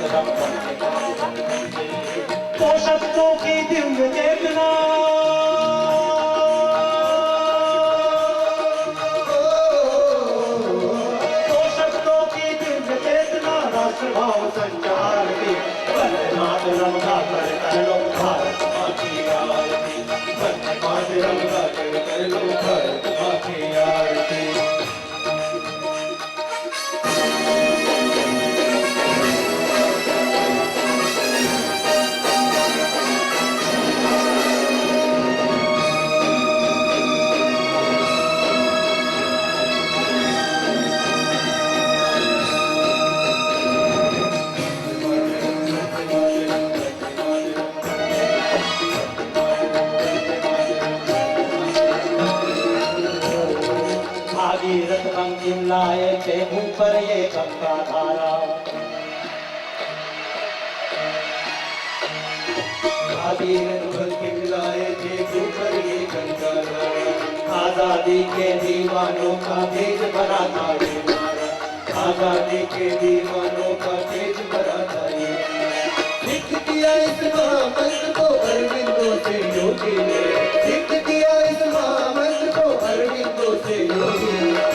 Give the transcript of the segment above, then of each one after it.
तो शब्दों की दिव्य चेतना राष्ट्रभाव संचार की वंदे मातरम गाकर कर लो भारत माँ की आरती। वंदे मातरम गाकर कर लो भारत माँ की आरती। भागीरथ अंतिम लाए थे मुंह पर ये गंगा धारा। भागीरथ अंतिम लाए थे मुंह पर ये गंगा धारा। आजादी के दीवानों का तेज भरा था ये नारा। आजादी के दीवानों का तेज भरा था ये नारा। लिख दिया इस महामंत्र को अरविंदों से योगी ने। लिख दिया इस महामंत्र को अरविंदों से योगी ने।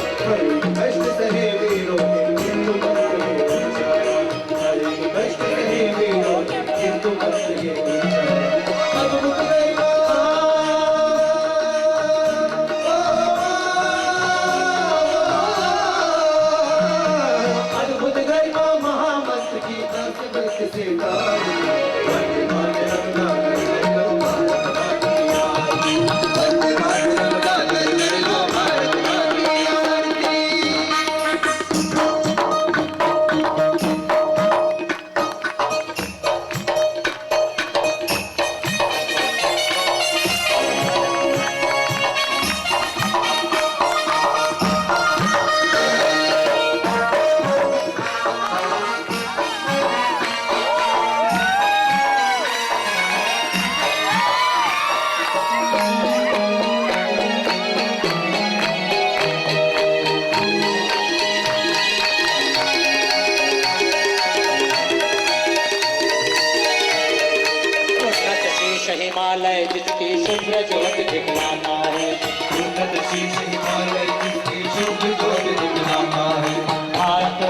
कष्ट सहे वीरों ने हिंदू मंत्र ये उच्चारा। हरे कष्ट सहे वीरों ने हिंदू मंत्र ये उच्चारा। अद्भुत गई अद्भुत गई महामंत्र की अद्भुत से हिमालय जिसकी शुभ्र ज्योत दिखलाता है। उन्नत शीर्ष हिमालय जिसकी शुभ्र ज्योत दिखलाता है। आज तो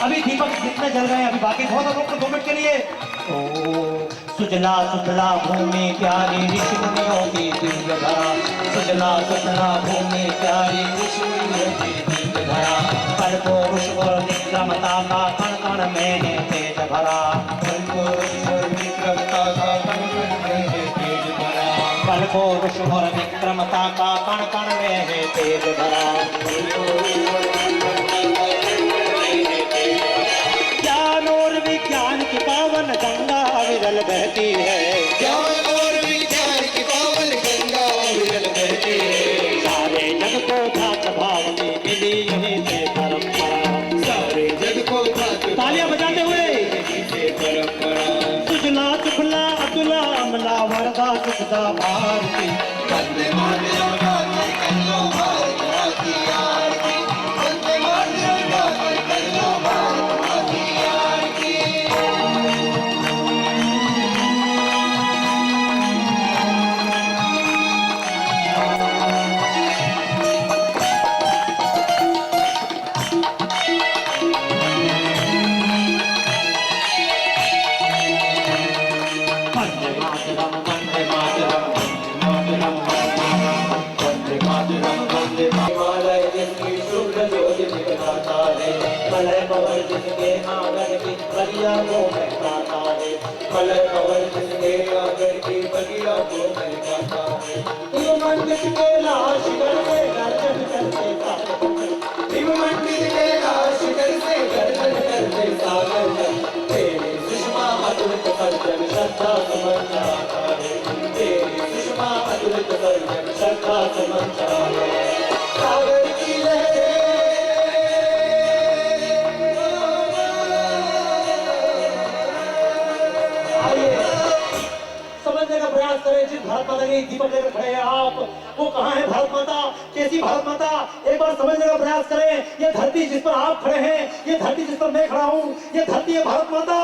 अभी दीपक जितने जल रहे हैं, अभी बाकी बहुत लोग तो 2 मिनट के लिए। ओ सुजला सुफला भूमि प्यारी ऋषि मुनियों की दिव्य धरा। सुजला सुफला भूमि प्यारी ऋषि मुनियों की दिव्य धरा। कल पुरुष और विक्रमता का कण कण में है तेज भरा। कल पुरुष और विक्रमता का कण कण में है तेज भरा। कल पुरुष और विक्रमता का कण कण में है तेज भरा। ज्ञान और विज्ञान की पावन गंगा विरल बहती है। ज्ञान और विज्ञान की पावन गंगा विरल बहती है। सारे जग को धात भाव में मिली यही से परंपरा। सारे जग को धात तालियां बजाते हुए यही से परंपरा। सुजला सुफला अतुला अमला वरदा सुखदा भारती। वंदे मातरम गाकर कर लो भारत माँ की आरती। वंदे मातरम गाकर कर लो भारत माँ की आरती। हिमालय जिसकी शुभ्र ज्योति दिखलाता है। मलय कवल जिसके आंगन की बगिया को महकाता है। मलय कवल जिसके आंगन की बगिया को महकाता है। शिव मंदिर के लाश करते गर्जन करते सागर। शिव मंदिर के लाश करते गर्जन करते सागर। तेरे सुषमा अतुलित सर्जन श्रद्धा समन चढ़ाता है। तेरे सुषमा अतुलित सर्जन श्रद्धा समन चढ़ाता है। सागर की लहरें आइए समझने का प्रयास करें। जिस भारत माता के दीपक लेकर खड़े हैं आप, वो कहाँ है भारत माता? कैसी भारत माता? एक बार समझने का प्रयास करें। ये धरती जिस पर आप खड़े हैं, ये धरती जिस पर मैं खड़ा हूँ, ये धरती है भारत माता।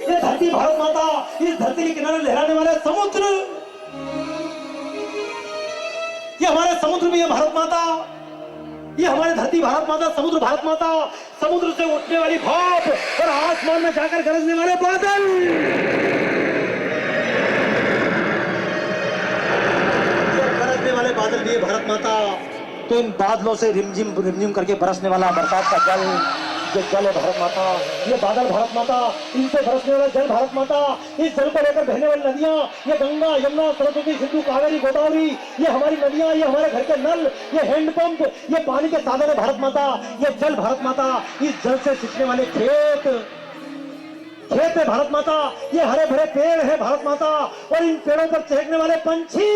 ये धरती भारत माता। इस धरती के किनारे लहराने वाले समुद्र, ये हमारे समुद्र भी है भारत माता। ये हमारे धरती भारत माता, समुद्र भारत माता। समुद्र से उठने वाली भाप और आसमान में जाकर गरजने वाले बादल, ये गरजने वाले बादल भी है भारत माता। तो इन बादलों से रिमझिम रिमझिम करके बरसने वाला बरसात का जल, ये जल है भारत माता। ये बादल भारत माता, इनसे बरसने वाला जल भारत माता। इस जल को लेकर बहने वाली नदियां, ये गंगा, यमुना, सरस्वती, सिंधु, कावेरी, गोदावरी, ये हमारी नदियां, ये हमारे घर के नल, ये हैंडपंप, ये पानी के साधन है भारत माता। ये जल भारत माता। इस जल से सिंचने वाले खेत है भारत माता। ये हरे भरे पेड़ है भारत माता। और इन पेड़ों पर चहकने वाले पंछी,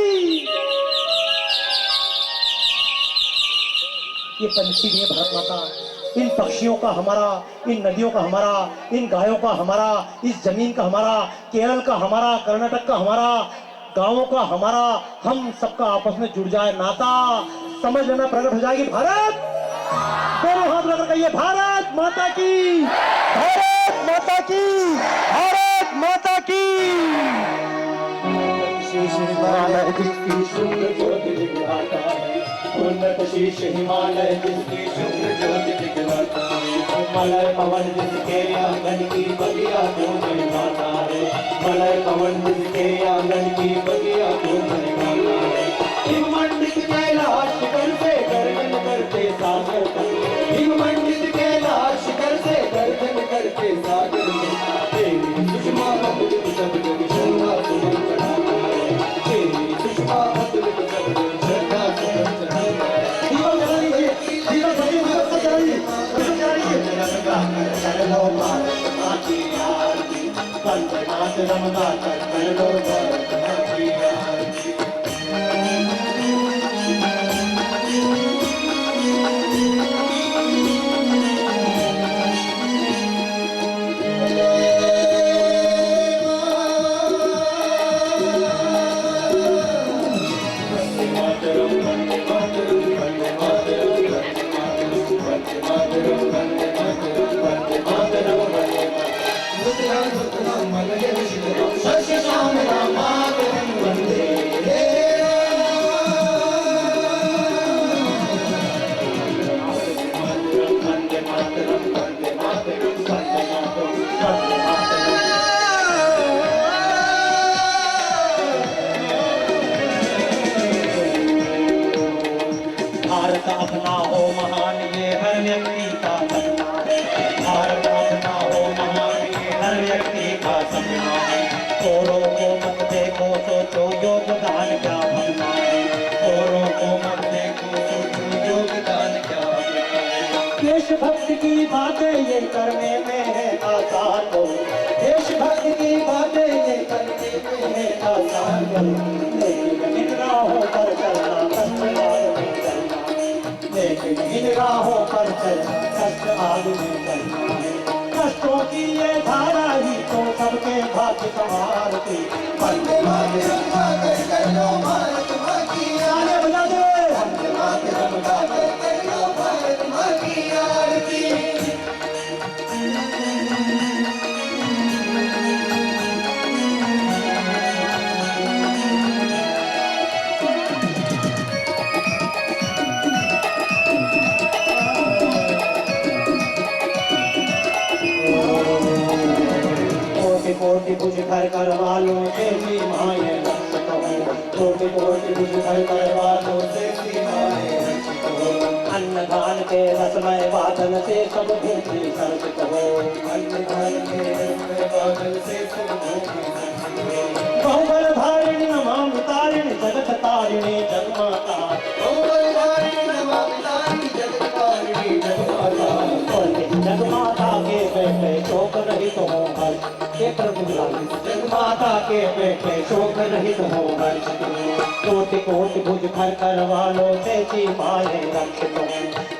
ये पंछी भी है भारत माता। इन पक्षियों का हमारा, इन नदियों का हमारा, इन गायों का हमारा, इस जमीन का हमारा, केरल का हमारा, कर्नाटक का हमारा, गांवों का हमारा, हम सबका आपस में जुड़ जाए नाता, समझ लेना प्रकट हो जाएगी भारत। दोनों हाथ लेकर कहिए भारत माता की, भारत माता की, भारत माता की। हिमालय जिसकी शुभ्र ज्योति दिखलाता है, उन्नत शीर्ष हिमालय जिसकी शुभ्र ज्योति दिखलाता है। मलय पवन जिसके आंगन की बगिया को निभाता है, मलय पवन जिसके आंगन की बगिया को निभाता है। हिममंडित कैलाश शिखर से गर्जन करते सागर में, हिममंडित कैलाश शिखर से गर्जन करते सागर में, तेरी सुषमा अमृत सब जग श्रद्धा सुमन चढ़ाता है, तेरी सुषमा अमृत सब जग श्रद्धा सुमन चढ़ाता है। दीपक जलाइए, दीपक जलाइए, दीपक जलाइए, दीपक जलाइए। कर लो भारत माँ की आरती, वंदे मातरम गाकर कर लो भारत माँ की आरती। भारत अपना हो महान, ये हर व्यक्ति का सपना है। भारत अपना हो महान, ये हर व्यक्ति का सपना है। औरों को मत देखो, सोचो योगदान क्या बनना है। औरों को मत देखो, सोचो योगदान क्या बनना है। देशभक्ति की बातें ये करने में है आसान हो, देशभक्ति की बातें ये करने में है आसान हो। लेकिन इन राहों पर चलना कष्ट आदमी चलना, लेकिन इन राहों पर चलना कष्ट आदमी चलना है। कष्टों की ये धारा ही तो सबके भाग्य संवारती। वंदे मातरम गाकर कर लो भारत माँ की आरती, बजा दे। वंदे मातरम गाकर कर लो भारत माँ की आरती। कोटि भुज भर कर वालों से सीमाएं रक्षित हो, कोटि कोटि भुज भर कर वालों से सीमाएं रक्षित हो। अन्नदान के रसमय वादन से सब भूमि सर्जित हो, अन्नदान के रसमय वादन से सब भूमि सर्जित हो। बहुबल धारिणी नमामि तारिणी जगत तारिणी जगमाता, बहुबल धारिणी नमामि तारिणी जगत तारिणी जगमाता। जगमाता के बेटे शोक रहित हो हर्ष, जगमाता के बेटे शोक रहित हो हर्ष। कोटि कोटि भुज भर कर वालों से सीमाएं रक्षित हो,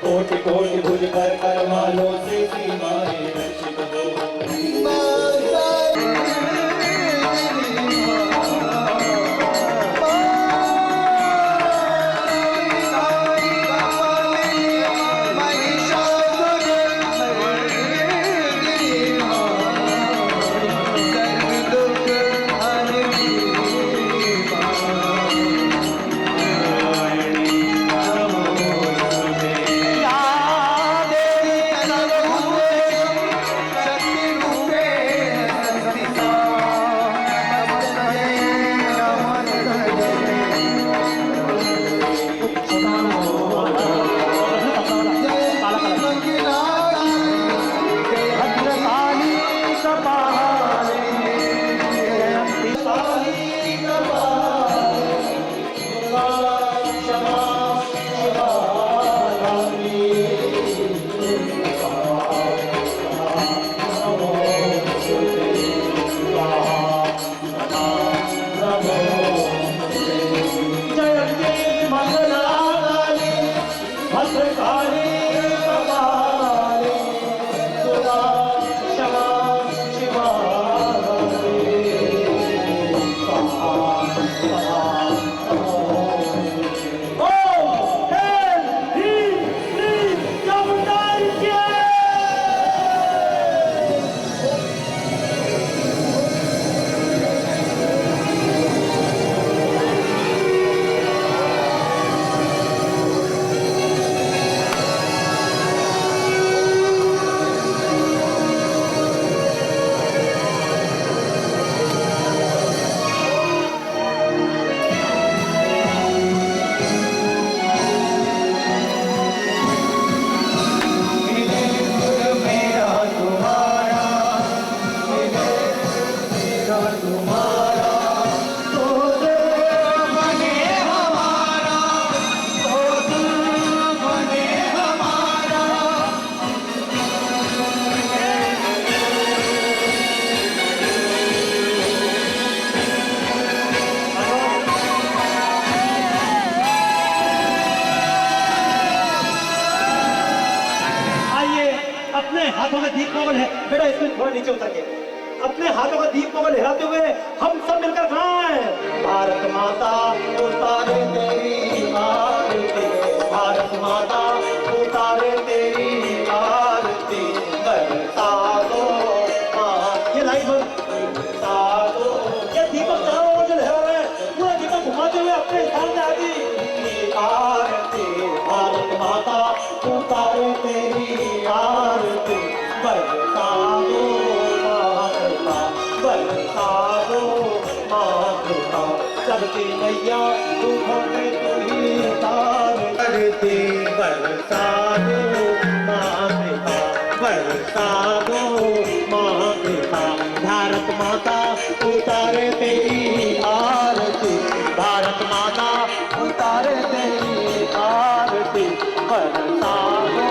कोटि कोटि भुज भर कर वालों से सीमाएं रक्षित हो। इसमें थोड़ा नीचे उतर के अपने हाथों का दीपों को लहराते हुए हम सब मिलकर गाएं। भारत माता उतारे तेरी आरती, भारत माता उतारे तेरी आरती, बरसा दो माँ। ये लाइट बरसा दो, ये दीपक चारों ओर जो लहरा रहे हैं पूरा दीपक घुमाते हुए अपने स्थान में आदि आरती। भारत माता उतारे तेरी आरती, बरसा दो मातृका, चलती मैया दुखों में तुही तार करती, बरसा दो मातृका, बरसा दो मातृका। भारत माता उतारे तेरी आरती, भारत माता उतारे तेरी आरती, बरसा दो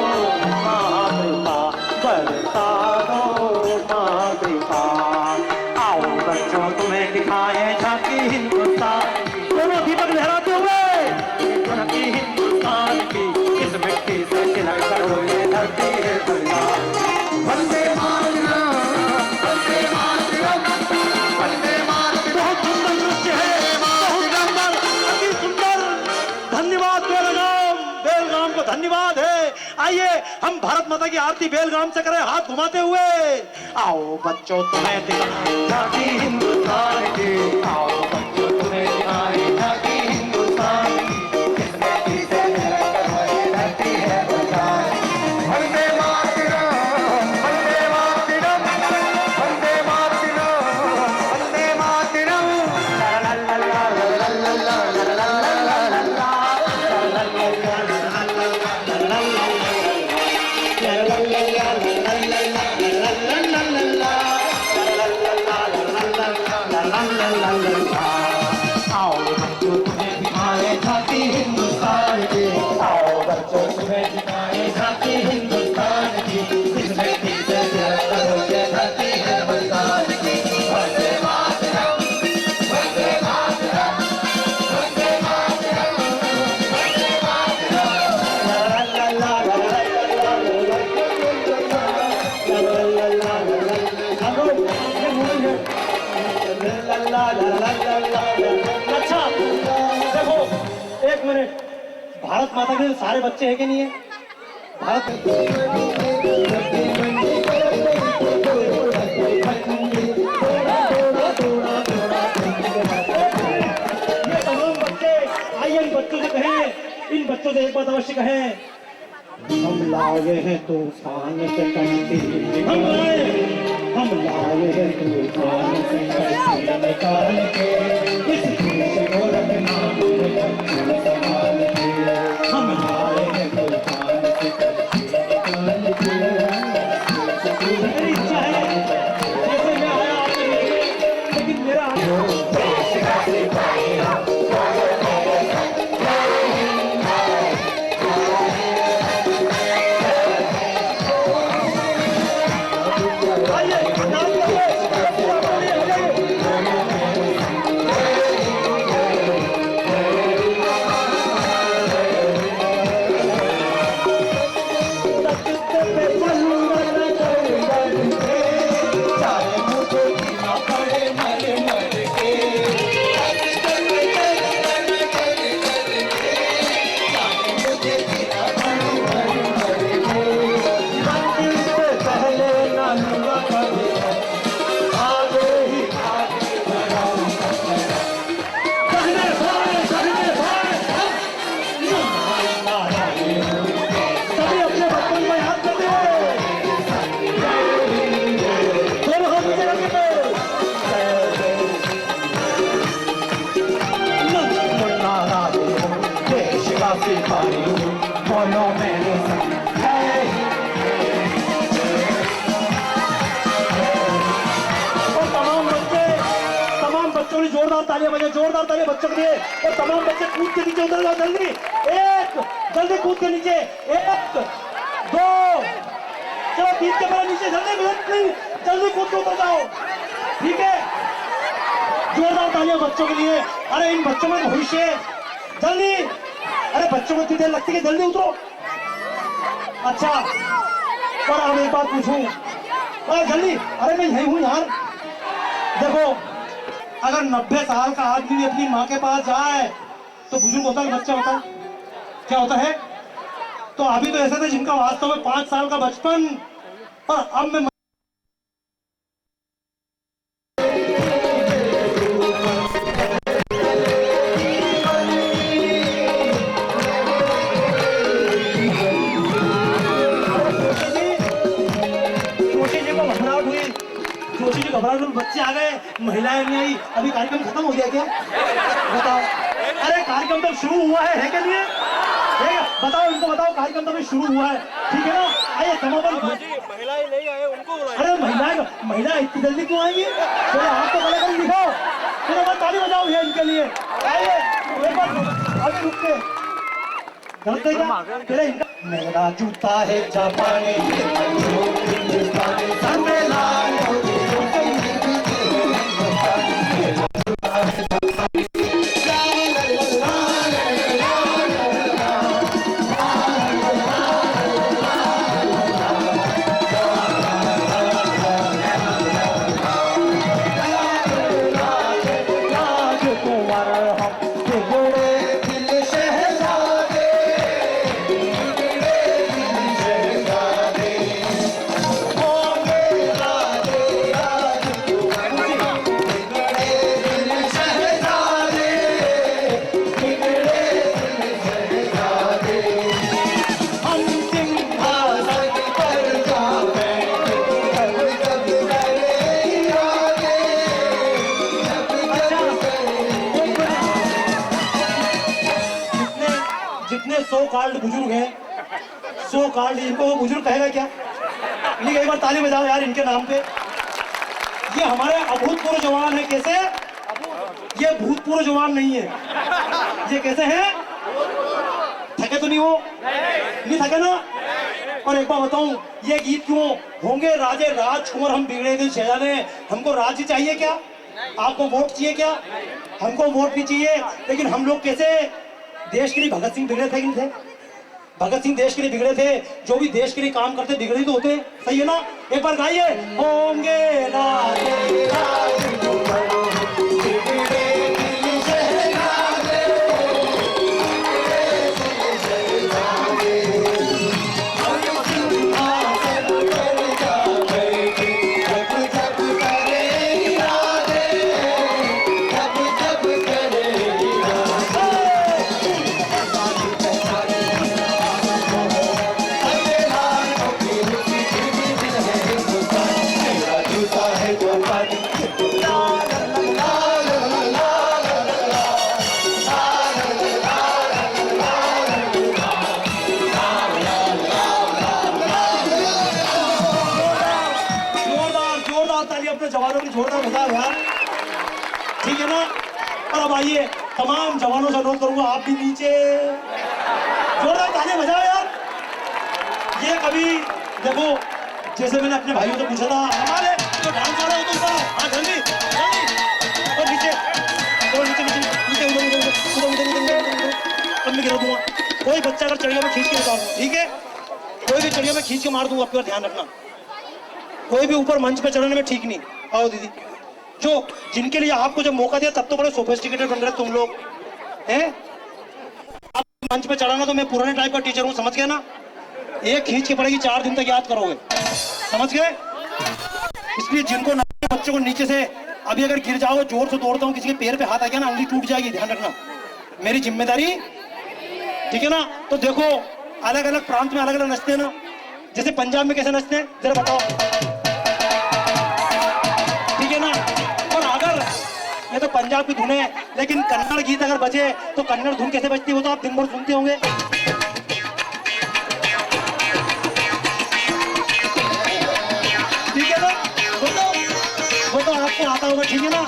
मातृका, बरसा दो मातृका। आओ बच्चों तुम्हें दिखाए झांकी हिंदुस्तान, दोनों दीपक लहराते हुए झांकी हिंदुस्तान की, इस मिट्टी से तिलक करो ये धरती है बलिदान। वंदे मातरम, वंदे मातरम, वंदे मातरम। बहुत सुंदर नृत्य है, बहुत सुंदर, अति सुंदर। धन्यवाद बेलगाम, बेलगाम को धन्यवाद है। आइए हम भारत माता की आरती बेलगाम से करें हाथ घुमाते हुए। आओ बच्चों तुम्हें दिखाएं झांकी हिंदुस्तान की, आओ बच्चों तुम्हें दिखाएं झांकी हिंदुस्तान की, इस मिट्टी से तिलक करो ये धरती है बलिदान। वंदे मातरम, वंदे मातरम, वंदे मातरम, वंदे मातरम। ला ला ला ला ला ला ला ला ला ला ला। आओ बच्चों तुम्हें दिखाए झांकी हिंदुस्तान की, आओ बच्चों तुम्हें दिखाए झांकी हिंदुस्तान की, इस मिट्टी से तिलक करो ये धरती है बलिदान की। वंदे मातरम, वंदे मातरम, वंदे मातरम, वंदे मातरम। ला ला ला ला ला ला अच्छा देखो एक मिनट, भारत माता के सारे बच्चे हैं कि नहीं है? भारत ये तमाम बच्चे, आइए इन बच्चों से कहें, इन बच्चों से एक बात अवश्य कहें, हम लाए हैं तूफान से कश्ती, हम लाए हैं तूफान से कश्ती निकाल के, इस देश को रखना संभाल के। हम लाए हैं तूफान से कश्ती निकाल के। मेरी इच्छा है जैसे मैं आया आपके लिए, लेकिन मेरा देश का सिपाही बोलो मेरे और तमाम बच्चों ने जोरदार तालियां बजाई, जोरदार तालियां बच्चों के लिए। और तमाम बच्चे कूद के नीचे उतर जाओ जल्दी, एक जल्दी कूद के नीचे, एक दो, चलो 3 के पहले नीचे जल्दी जल्दी कूद के उतर जाओ, ठीक है? जोरदार तालियां बच्चों के लिए। अरे इन बच्चों में भविष्य है, जल्दी। अरे बच्चों को इतनी देर लगती है, जल्दी उतरो। अच्छा और अब एक बात पूछूं, अरे जल्दी, अरे मैं यही हूँ यार। देखो, अगर 90 साल का आदमी भी अपनी माँ के पास जाए तो बुजुर्ग होता है, बच्चा होता है, क्या होता है? तो अभी तो ऐसे थे जिनका वास्तव में 5 साल का बचपन, और अब मैं जोशी जी घबराहट हुई, बच्चे आ गए, महिलाएं नहीं आई, अभी कार्यक्रम खत्म हो गया क्या? बताओ। अरे कार्यक्रम तो शुरू हुआ है क्या नहीं है? बताओ इनको, बताओ कार्यक्रम तो अभी शुरू हुआ है, ठीक है ना? आइए समापन। महिलाएं नहीं आए, उनको बुलाएं। अरे महिलाएं इतनी जल्दी क्यों आएंगी? चलो हाथ तो बड़े कर दिखाओ, फिर अब ताली बजाओ भैया इनके लिए। आइए एक बार अभी रुक के गलते क्या तेरा इनका। मेरा जूता है जापानी, सो कॉल्ड बुजुर्ग है, सो कॉल्ड, इनको वो बुजुर्ग कहेगा क्या? नहीं, एक बार ताली बजाओ यार इनके नाम पे। ये हमारे अभूतपूर्व जवान है। कैसे? ये भूतपूर्व जवान नहीं है, ये कैसे हैं? थके तो नहीं हो? नहीं थके ना? और एक बार बताऊं, ये गीत क्यों? होंगे राजे राजकुमार हम बिगड़े दिल शहजादे, हमको राज्य चाहिए क्या? आपको वोट चाहिए क्या? हमको वोट भी चाहिए, लेकिन हम लोग कैसे देश के लिए? भगत सिंह बिगड़े थे कि नहीं थे? भगत सिंह देश के लिए बिगड़े थे। जो भी देश के लिए काम करते बिगड़े तो होते, सही है ना? एक बार गाइए, होंगे राजे राजकुमार बिगड़े दिल शहजादे, जवानों की जोरदार मजा यार, ठीक है ना? और अब आइए, तमाम जवानों से अनुरोध करूंगा, आप भी नीचे जोरदार ताली बजाओ यार। ये कभी देखो, जैसे मैंने अपने भाइयों से पूछा था, हमारे जो डांस हो रहे हो तो हाँ जल्दी जल्दी, और नीचे और नीचे नीचे कब मैं गिरा दूंगा। कोई बच्चा अगर चढ़िया में खींच के उतार दूंगा, ठीक है? कोई भी चढ़िया में खींच के मार दूंगा, आपका ध्यान रखना। कोई भी ऊपर मंच पे चढ़ने में ठीक नहीं। आओ दीदी, जो जिनके लिए आपको जब मौका दिया तब तो बड़े सोफिस्टिकेटेड बन रहे तुम लोग हैं। आप मंच पे चढ़ाना तो मैं पुराने टाइप का टीचर हूँ, समझ गए ना? एक खींच के पड़ेगी, 4 दिन तक याद करोगे, समझ गए? इसलिए जिनको बच्चों को नीचे से, अभी अगर गिर जाओ, जोर से दौड़ता हूँ, किसी के पैर पे हाथ आ गया ना, उंगली टूट जाएगी, ध्यान रखना, मेरी जिम्मेदारी, ठीक है ना? तो देखो, अलग अलग प्रांत में अलग अलग नचते हैं ना, जैसे पंजाब में कैसे नचते हैं जरा बताओ, ठीक है ना? और अगर ये तो पंजाब की धुन है, लेकिन कन्नड़ गीत अगर बजे तो कन्नड़ धुन कैसे बजती हो तो आप दिन भर सुनते होंगे। ठीक है ना? वो तो आपको आता होगा, ठीक है ना?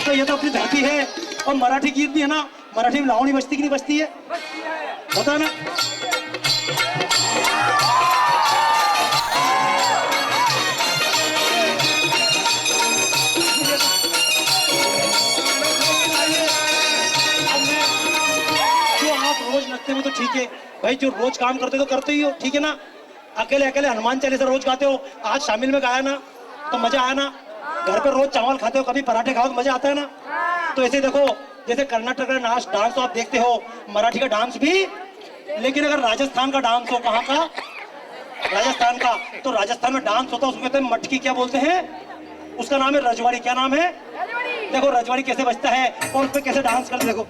तो ये तो अपनी धरती है। और मराठी गीत भी है ना, मराठी में लावणी बजती कि नहीं बजती है? होता है ना? रोज नचते में तो ठीक है भाई, जो रोज काम करते तो करते ही हो, ठीक है ना? अकेले अकेले हनुमान चालीसा रोज गाते हो, आज शामिल में गाया ना तो मजा आया ना। घर पे रोज चावल खाते हो, कभी पराठे खाओ तो मजा आता है ना। तो ऐसे देखो, जैसे कर्नाटक का नाच डांस तो आप देखते हो, मराठी का डांस भी, लेकिन अगर राजस्थान का डांस हो, कहाँ का? राजस्थान का। तो राजस्थान में डांस होता है, उसको कहते हैं मटकी, क्या बोलते हैं? उसका नाम है रजवाड़ी। क्या नाम है? देखो रजवाड़ी कैसे बजता है और उस पर कैसे डांस करते, देखो।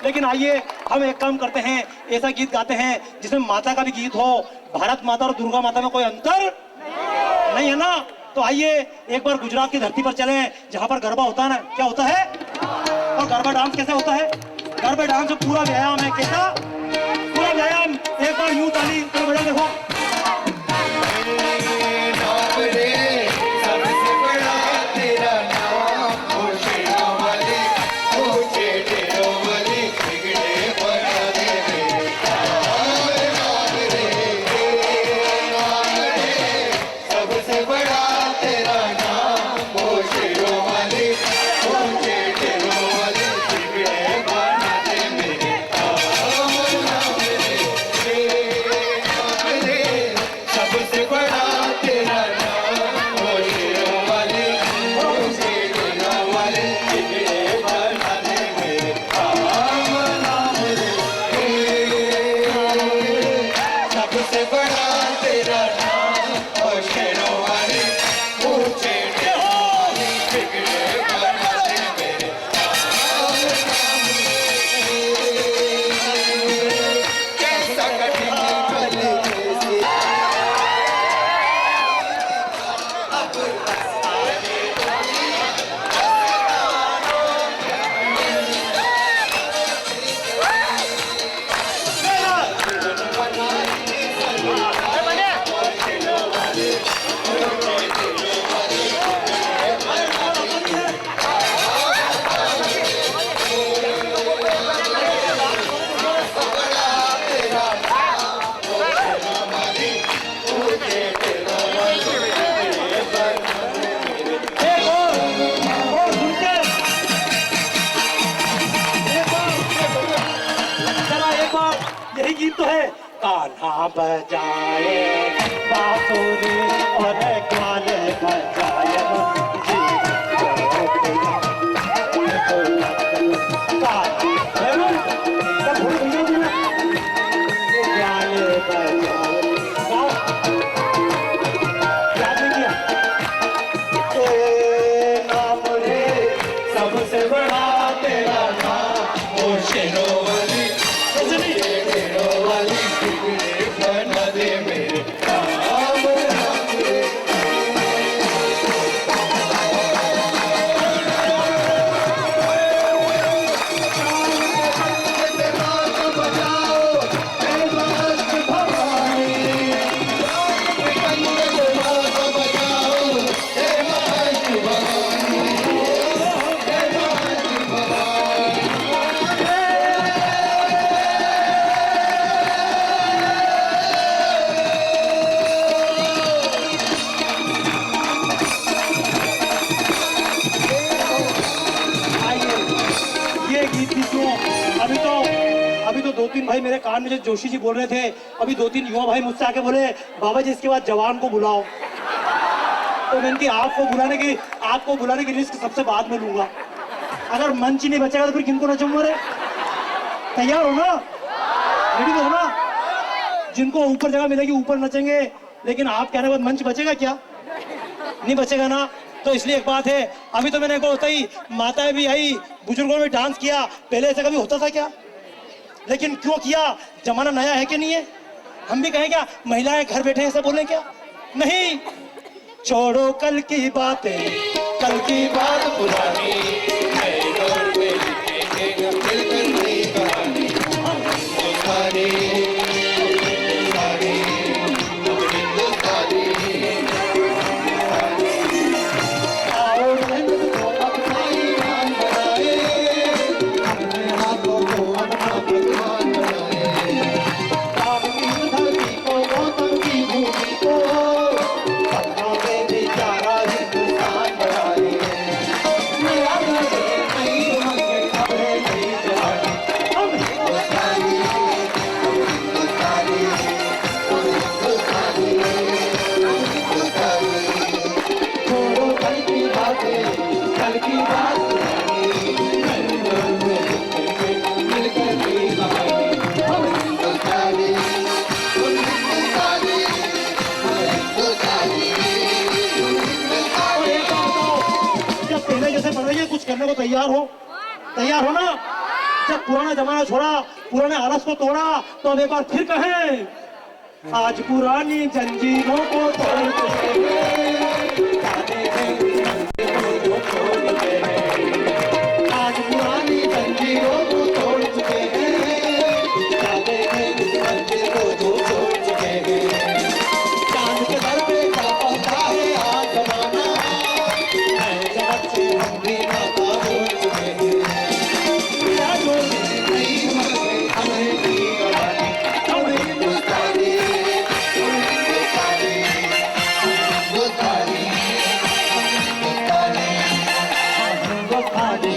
लेकिन आइए हम एक काम करते हैं, ऐसा गीत गाते हैं जिसमें माता का भी गीत हो। भारत माता और दुर्गा माता में कोई अंतर नहीं है ना। तो आइए एक बार गुजरात की धरती पर चलें, जहां पर गरबा होता है ना। क्या होता है? और गरबा डांस कैसे होता है? गरबा डांस पूरा व्यायाम है। कैसा पूरा व्यायाम? एक बार यूं ताली तो बजा, देखो। यही गीत तो है। कान्हा बजाए बांसुरी और ग्वाले बजाए सबसे बड़ा तेरा नाम ओ शेरोवाली, शेरोवाली बना दे मेरे काम अभी तो 2-3 भाई मेरे कान में जो जोशी जी बोल रहे थे, अभी 2-3 युवा भाई मुझसे आके बोले बाबा जी इसके बाद जवान को बुलाओ। तो मैंने कहा आपको बुलाने की रिस्क सबसे बाद में लूंगा। अगर मंच ही नहीं बचेगा तो फिर किनको नचूंगा रे? तैयार हो ना? रेडी तो हो ना? जिनको ऊपर जगह मिलेगी ऊपर नचेंगे, लेकिन आप कहने के बाद मंच बचेगा क्या? नहीं बचेगा ना। तो इसलिए एक बात है, अभी तो मैंने एक बार होता ही माताएं भी आई, बुजुर्गों ने डांस किया, पहले ऐसा कभी होता था क्या? लेकिन क्यों किया? जमाना नया है कि नहीं है? हम भी कहें क्या महिलाएं घर बैठे ऐसा बोले क्या? नहीं, छोड़ो कल की बातें, कल की बात पुरानी, नए दौर में लिखेंगे मिलकर नई कहानी। करने को तैयार हो? तैयार हो ना? जब पुराना जमाना छोड़ा, पुराने आलस को तोड़ा, तो अब एक बार फिर कहें, आज पुरानी जंजीरों को तोड़ चुके हैं, जाने हैं मंजिलों को छोड़ चुके हैं। आज पुरानी जंजीरों को तोड़ चुके हैं, जाने हैं मंजिल को जो छोड़ चुके हैं। चांद के दर पे जा पहुंचा है आज जमाना, नए जगत से हम भी नाता जोड़ चुके हैं। क्या जोड़े नई उम्र में हमें भी गवानी, हम हिंदुस्तानी, हम हिंदुस्तानी, हम हिंदुस्तानी, हम हिंदुस्तानी,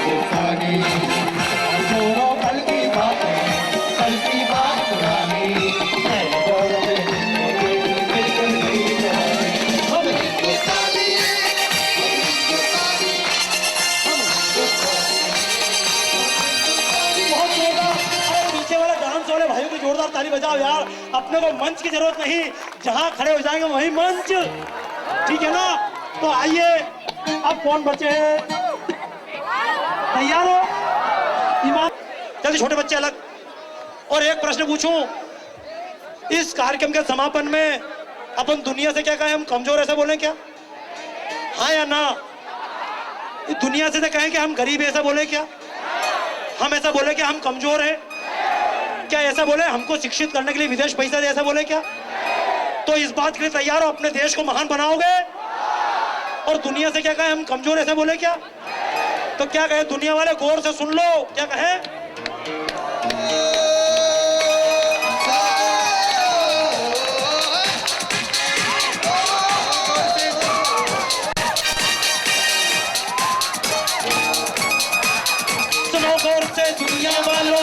हिंदुस्तानी। छोड़ो कल की बातें, कल की बात पुरानी, नए दौर में बिल्कुल नई जवानी। हम हिंदुस्तानी, हम हिंदुस्तानी, हम हिंदुस्तानी। बहुत जोरदार। अरे पीछे वाला डांस वाले भाइयों की जोरदार ताली बजाओ यार। अपने को मंच की जरूरत नहीं, जहां खड़े हो जाएंगे वहीं मंच, ठीक है ना? तो आइए, अब कौन बचे हैं? तैयार हो? ईमान, जल्दी छोटे बच्चे अलग। और एक प्रश्न पूछूं, इस कार्यक्रम के समापन में अपन दुनिया से क्या कहें? हम कमजोर ऐसा बोलें क्या? हाँ या ना? दुनिया से कहें कि हम गरीब ऐसा बोले क्या? हम ऐसा बोले कि हम कमजोर हैं क्या? ऐसा बोले हमको शिक्षित करने के लिए विदेश पैसा दे, ऐसा बोले क्या? तो इस बात के लिए तैयार हो, अपने देश को महान बनाओगे? और दुनिया से क्या कहें? हम कमजोर ऐसा बोले क्या? तो क्या कहे दुनिया वाले? गौर से सुन लो, क्या कहे? सुनो गौर से दुनिया वालों,